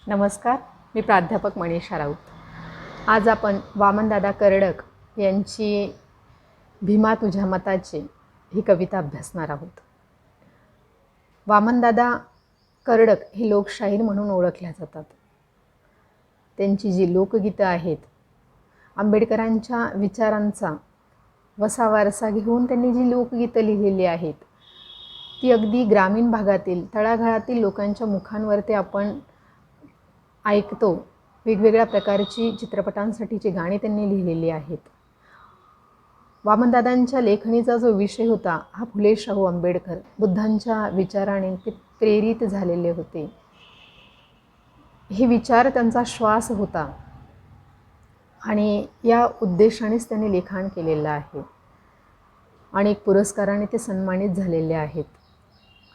नमस्कार, मी प्राध्यापक मनीषा राऊत. आज आपण वामनदादा कर्डक यांची भीमा तुझ्या मताचे ही कविता अभ्यासणार आहोत. वामनदादा कर्डक हे लोकशाहीर म्हणून ओळखल्या जातात. त्यांची जी लोकगीतं आहेत, आंबेडकरांच्या विचारांचा वसा वारसा घेऊन त्यांनी जी लोकगीतं लिहिलेली आहेत, ती अगदी ग्रामीण भागातील तळागाळातील लोकांच्या मुखांवरती आपण ऐकतो. वेगवेगळ्या प्रकारची चित्रपटांसाठीची गाणी त्यांनी लिहिलेली आहेत. वामनदादांच्या लेखणीचा जो विषय होता हा फुले शाहू आंबेडकर बुद्धांच्या विचाराने ते प्रेरित झालेले होते. हे विचार त्यांचा श्वास होता आणि या उद्देशानेच त्यांनी लिखाण केलेलं आहे. अनेक पुरस्काराने ते सन्मानित झालेले आहेत.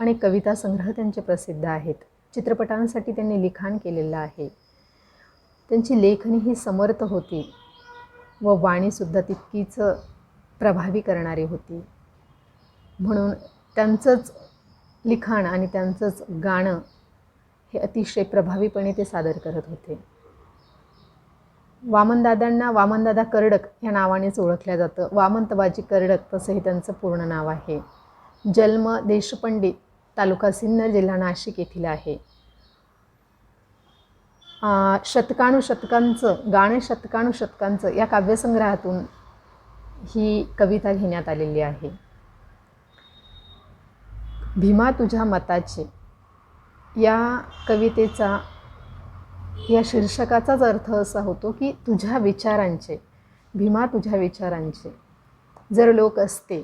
अनेक कविता संग्रह त्यांचे प्रसिद्ध आहेत. चित्रपटांसाठी त्यांनी लिखाण केलेलं आहे. त्यांची लेखणी ही समर्थ होती व वाणीसुद्धा तितकीच प्रभावी करणारी होती. म्हणून त्यांचंच लिखाण आणि त्यांचंच गाणं हे अतिशय प्रभावीपणे ते सादर करत होते. वामनदादांना वामनदादा कर्डक या नावानेच ओळखलं जातं. वामनतबाजी कर्डक तसंही त्यांचं पूर्ण नाव आहे. जन्म देशपंडित, तालुका सिन्नर, जिल्हा नाशिक येथील आहे. शतकानुशतकांचं गाणं शतकानुशतकांचं या काव्यसंग्रहातून ही कविता घेण्यात आलेली आहे. भीमा तुझ्या मताचे या कवितेचा, या शीर्षकाचाच अर्थ असा होतो की तुझ्या विचारांचे, भीमा तुझ्या विचारांचे जर लोक असते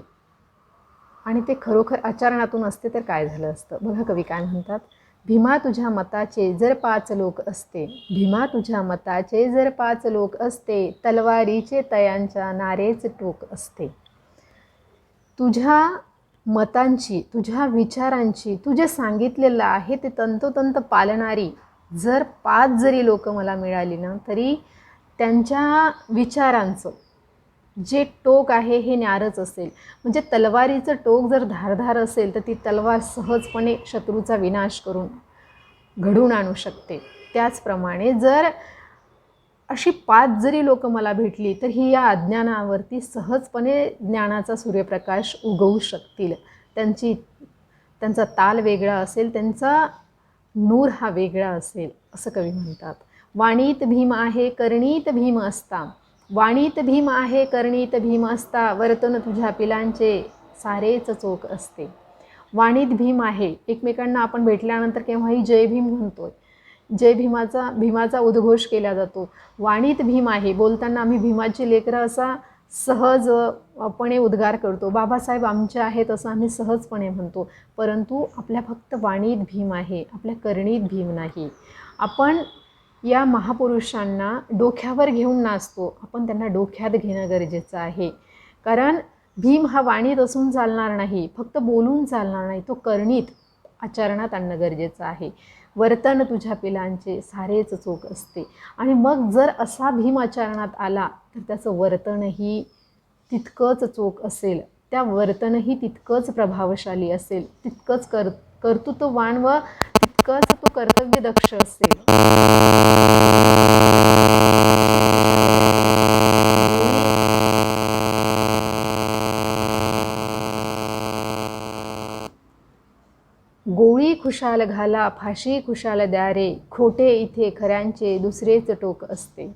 आणि ते खरोखर आचरणातून असते तर काय झालं असतं. बघा कवी काय म्हणतात. भीमा तुझ्या मताचे जर 5 लोक असते, भीमा तुझ्या मताचे जर 5 लोक असते, तलवारीचे तयांच्या नारेच टोक असते. तुझ्या मतांची, तुझ्या विचारांची, तू जे सांगितलेलं आहे ते तंतोतंत पालणारी जर 5 जरी लोक मला मिळाली ना, तरी त्यांच्या विचारांचं जे टोक आहे हे न्यारच असेल. म्हणजे तलवारीचं टोक जर धारधार असेल तर ती तलवार सहजपणे शत्रूचा विनाश करून घडवून आणू शकते. त्याचप्रमाणे जर अशी 5 जरी लोक मला भेटली तर ही या अज्ञानावरती सहजपणे ज्ञानाचा सूर्यप्रकाश उगवू शकतील. त्यांचा ताल वेगळा असेल, त्यांचा नूर हा वेगळा असेल असं कवी म्हणतात. वाणीत भीम आहे करणीत भीम असता, वाणीत भीम आहे करणीत भीम असता, वर्तन तुझ्या पिलांचे सारेच चोख असते. वाणीत भीम आहे, एकमेकांना आपण भेटल्यानंतर केव्हाही जय भीम म्हणतोय, जय भीमाचा उद्घोष केला जातो. वाणीत भीम आहे, बोलताना आम्ही भीमाची लेकरं असा सहजपणे उद्गार करतो. बाबासाहेब आमचे आहेत असं आम्ही सहजपणे म्हणतो. परंतु आपल्या फक्त वाणीत भीम आहे, आपल्या करणीत भीम नाही. आपण या महापुरुषांना डोक्यावर घेऊन नाचतो, आपण त्यांना डोक्यात घेणं गरजेचं आहे. कारण भीम हा वाणीत असून चालणार नाही, फक्त बोलून चालणार नाही, तो करणीत आचरणात आणणं गरजेचं आहे. वर्तन तुझ्या पिलांचे सारेच चोख असते. आणि मग जर असा भीम आचरणात आला तर त्याचं वर्तनही तितकंच चोख असेल, त्या वर्तनही तितकंच प्रभावशाली असेल, तितकंच कर्तृत्ववान व तितकंच तो कर्तव्यदक्ष असेल. गोळी खुशाल घाला फाशी खुशाल द्या रे, खोटे इथे खऱ्यांचे दुसरेच टोक असते.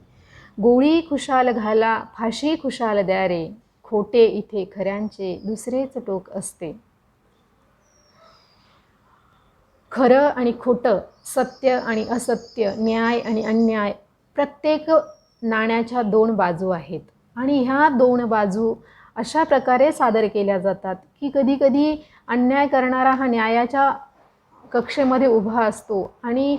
गोळी खुशाल घाला फाशी खुशाल द्या रे, खोटे इथे खऱ्यांचे दुसरेच टोक असते. खरं आणि खोटं, सत्य आणि असत्य, न्याय आणि अन्याय, प्रत्येक नाण्याच्या 2 बाजू आहेत. आणि ह्या 2 बाजू अशा प्रकारे सादर केल्या जातात की कधीकधी अन्याय करणारा हा न्यायाच्या कक्षेमध्ये उभा असतो आणि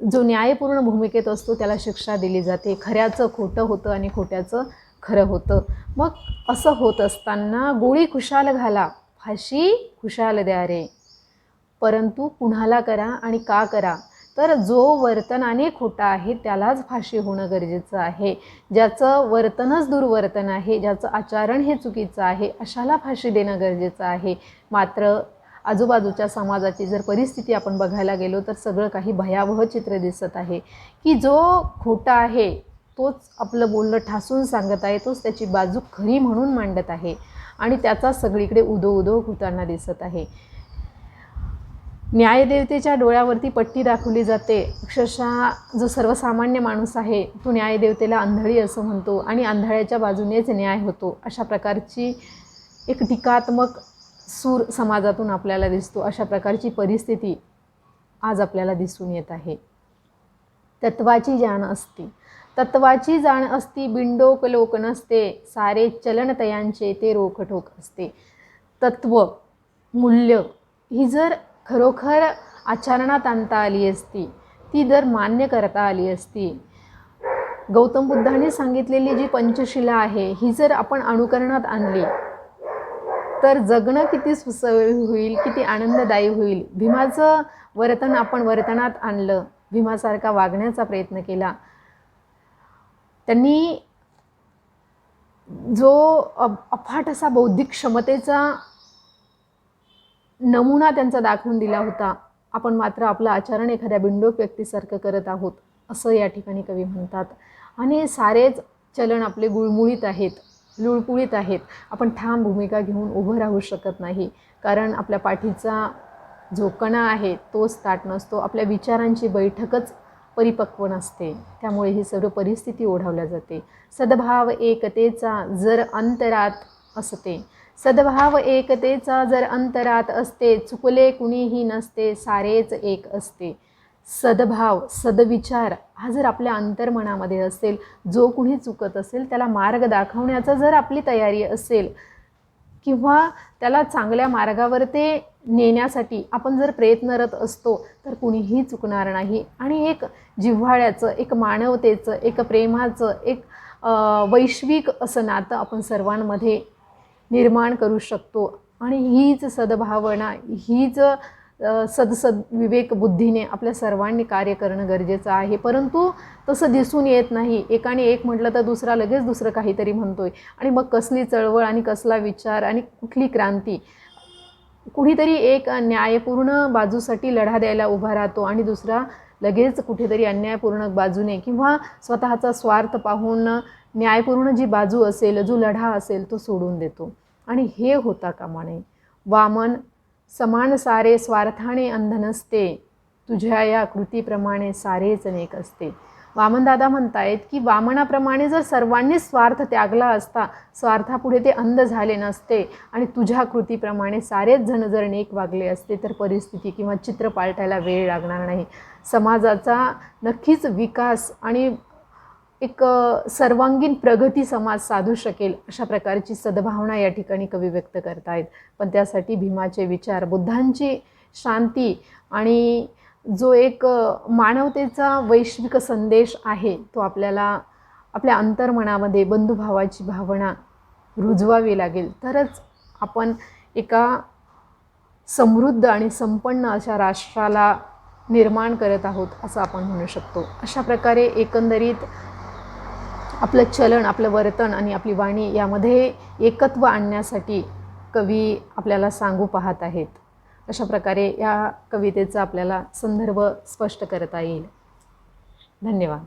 जो न्यायपूर्ण भूमिकेत असतो त्याला शिक्षा दिली जाते. खऱ्याचं खोटं होतं आणि खोट्याचं खरं होतं. मग असं होत असताना गोळी खुशाल घाला फाशी खुशाल द्या रे, परंतु कुणाला करा आणि का करा, तर जो वर्तनाने खोटा आहे त्यालाच फाशी होणं गरजेचं आहे. ज्याचं वर्तनच दुर्वर्तन आहे, ज्याचं आचरण हे चुकीचं आहे, अशाला फाशी देणं गरजेचं आहे. मात्र आजूबाजूच्या समाजाची जर परिस्थिती आपण बघायला गेलो तर सगळं काही भयावह चित्र दिसत आहे, की जो खोटा आहे तोच आपलं बोलणं ठासून सांगत आहे, तोच त्याची बाजू खरी म्हणून मांडत आहे आणि त्याचा सगळीकडे उदो होताना दिसत आहे. न्यायदेवतेच्या डोळ्यावरती पट्टी दाखवली जाते. अक्षरशः जो सर्वसामान्य माणूस आहे तो न्यायदेवतेला आंधळी असं म्हणतो आणि आंधळ्याच्या बाजूनेच न्याय होतो. अशा प्रकारची एक टीकात्मक सूर समाजातून आपल्याला दिसतो. अशा प्रकारची परिस्थिती आज आपल्याला दिसून येत आहे. तत्वाची जाण असती बिंडोक लोक नसते, सारे चलन तयांचे ते रोखठोक असते. तत्व, मूल्य ही जर खरोखर आचरणात आणता आली असती, ती जर मान्य करता आली असती, गौतम बुद्धांनी सांगितलेली जी पंचशिला आहे ही जर आपण अनुकरणात आणली तर जगणं किती सुसह्य होईल, किती आनंददायी होईल. भीमाचं वर्तन आपण वर्तनात आणलं, भीमासारखा वागण्याचा प्रयत्न केला. त्यांनी जो अफाट असा बौद्धिक क्षमतेचा नमुना त्यांचा दाखवून दिला होता. आपण मात्र आपलं आचरण एखाद्या बिंडोक व्यक्तीसारखं करत आहोत असं या ठिकाणी कवी म्हणतात. आणि सारेच चलन आपले गुळमुळीत आहेत, लुळपुळीत आहेत. आपण ठाम भूमिका घेऊन उभं राहू शकत नाही, कारण आपल्या पाठीचा जो कणा आहे तोच ताठ नसतो, आपल्या विचारांची बैठकच परिपक्व नसते. त्यामुळे ही सर्व परिस्थिती ओढावल्या जाते. सद्भाव एकतेचा जर अंतरात असते, सद्भाव एकतेचा जर अंतरात असते, चुकले कुणीही नसते, सारेच एक असते. सद्भाव, सद्विचार हा जर आपल्या अंतर्मनामध्ये असेल, जो कुणी चुकत असेल त्याला मार्ग दाखवण्याचा जर आपली तयारी असेल किंवा त्याला चांगल्या मार्गावर ते नेण्यासाठी आपण जर प्रयत्नरत असतो तर कुणीही चुकणार नाही. आणि एक जिव्हाळ्याचं, एक मानवतेचं, एक प्रेमाचं, एक वैश्विक असं नातं आपण सर्वांमध्ये निर्माण करू शकतो. आणि हीच सद्भावना, हीच विवेक बुद्धीने आपल्या सर्वांनी कार्य करणं गरजेचं आहे. परंतु तसं दिसून येत नाही. एकाने एक म्हटलं तर दुसरा लगेच दुसरं काहीतरी म्हणतोय आणि मग कसली चळवळ आणि कसला विचार आणि कुठली क्रांती. कुणीतरी एक न्यायपूर्ण बाजूसाठी लढा द्यायला उभा राहतो आणि दुसरा लगेच कुठेतरी अन्यायपूर्ण बाजूने किंवा स्वतःचा स्वार्थ पाहून न्यायपूर्ण जी बाजू असेल, जो लढा असेल तो सोडून देतो. आणि हे होता कामा नये. वामन समान सारे स्वार्थाने अंध नसते, तुझ्या या कृतीप्रमाणे सारेच नेक असते. वामनदादा म्हणतायत की वामनाप्रमाणे जर सर्वांनी स्वार्थ त्यागला असता, स्वार्थापुढे ते अंध झाले नसते आणि तुझ्या कृतीप्रमाणे सारेच जण जर नेक वागले असते तर परिस्थिती किंवा चित्र पालटायला वेळ लागणार नाही. समाजाचा नक्कीच विकास आणि एक सर्वांगीण प्रगती समाज साधू शकेल, अशा प्रकारची सद्भावना या ठिकाणी कवी व्यक्त करतायत. पण त्यासाठी भीमाचे विचार, बुद्धांची शांती आणि जो एक मानवतेचा वैश्विक संदेश आहे तो आपल्याला आपल्या अंतर्मनामध्ये बंधुभावाची भावना रुजवावी लागेल. तरच आपण एका समृद्ध आणि संपन्न अशा राष्ट्राला निर्माण करत आहोत असं आपण म्हणू शकतो. अशा प्रकारे एकंदरीत आपलं चलन, आपलं वर्तन आणि आपली वाणी यामध्ये एकत्व आणण्यासाठी कवी आपल्याला सांगू पाहत आहेत. अशा प्रकारे या कवितेचा आपल्याला संदर्भ स्पष्ट करता येईल. धन्यवाद.